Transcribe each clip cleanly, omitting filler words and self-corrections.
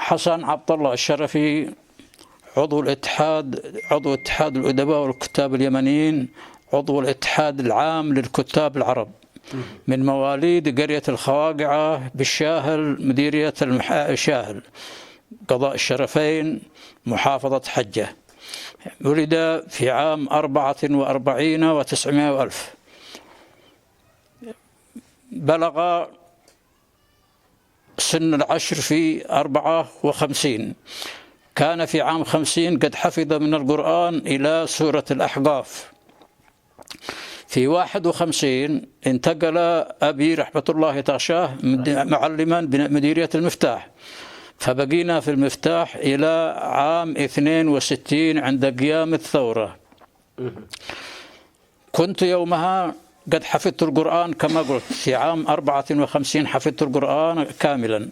حسن عبد الله الشرفي، عضو اتحاد الأدباء والكتاب اليمنيين، عضو الاتحاد العام للكتاب العرب، من مواليد قرية الخواقعة بالشاهل، مديرية الشاهل، قضاء الشرفين، محافظة حجة. ولد في عام 44 و900 وألف. بلغ سن العشر في 54. كان في عام 50 قد حفظ من القرآن إلى سورة الأحقاف. في 51 انتقل أبي رحمة الله تغشاه معلما بمديرية المفتاح، فبقينا في المفتاح إلى عام 62 عند قيام الثورة. كنت يومها قد حفظت القرآن كما قلت، في عام 54 حفظت القرآن كاملا،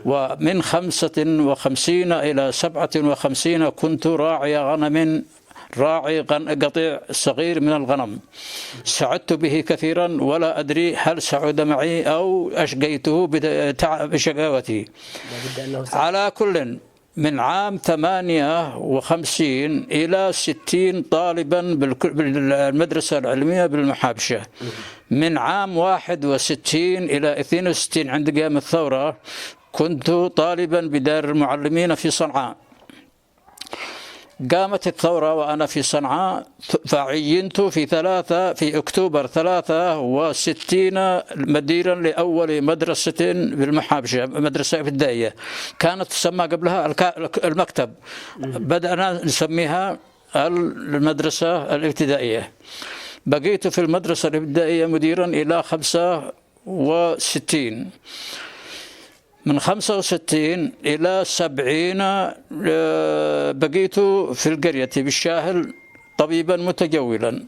ومن 55 إلى 57 كنت راعي غنم، راعي قطيع صغير من الغنم. سعدت به كثيرا ولا أدري هل سعد معي أو أشقيته بشقاوتي. على كل، من عام 58 إلى 60 طالبا بالمدرسة العلمية بالمحابشة. من عام 61 إلى 62 عند قيام الثورة كنت طالبا بدار المعلمين في صنعاء. قامت الثورة وأنا في صنعاء، فعينت في أكتوبر 63 مديرا لأول مدرسة بالمحابشة، مدرسة ابتدائية كانت تسمى قبلها المكتب، بدأنا نسميها المدرسة الابتدائية. بقيت في المدرسة الابتدائية مديرا إلى 65. من 65 إلى 70 بقيت في القرية بالشاهل طبيبا متجولا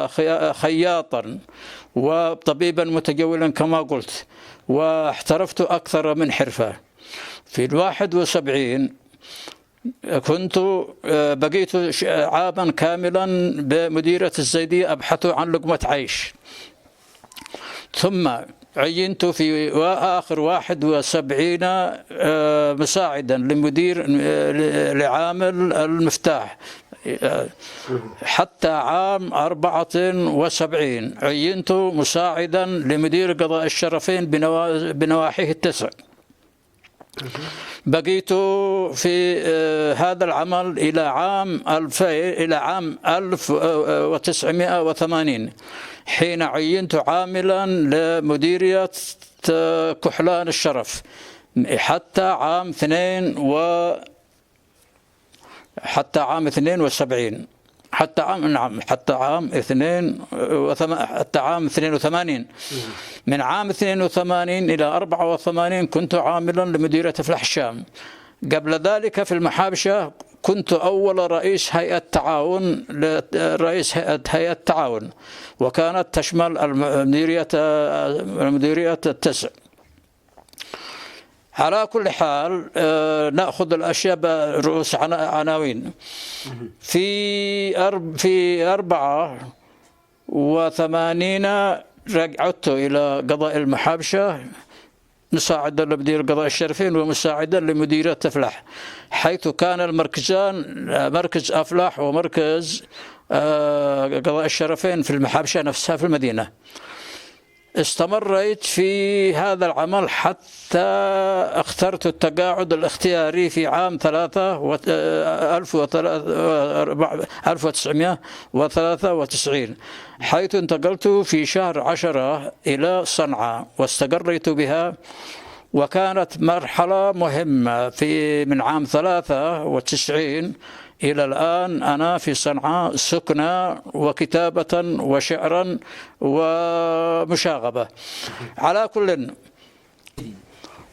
وخياطا وطبيبا متجولا كما قلت، واحترفت أكثر من حرفة. في 71 بقيت عاما كاملا بمديرية الزيدية أبحث عن لقمة عيش. ثم عينت في آخر 71 مساعدا لمدير لعامل المفتاح، حتى عام 74 عينت مساعدا لمدير قضاء الشرفين بنواحيه التسع. بقيت في هذا العمل إلى عام 1980 حين عينت عاملا لمديرية كحلان الشرف حتى عام 72، حتى عام 82. من عام 82 إلى 84 كنت عاملا لمديرية فلح الشام. قبل ذلك في المحابشة كنت أول رئيس هيئة تعاون، وكانت تشمل المديرية التسع. على كل حال نأخذ الأشياء برؤوس عناوين. في 84 رجعت إلى قضاء المحابشة مساعدا لمدير قضاء الشرفين ومساعدا لمديرية أفلح، حيث كان المركزان مركز أفلح ومركز قضاء الشرفين في المحابشة نفسها في المدينة. استمريت في هذا العمل حتى اخترت التقاعد الاختياري في عام 1993، حيث انتقلت في شهر 10 إلى صنعاء واستقريت بها. وكانت مرحلة مهمة من عام 93 إلى الآن أنا في صنعاء سكنى وكتابة وشعرا ومشاغبة. على كل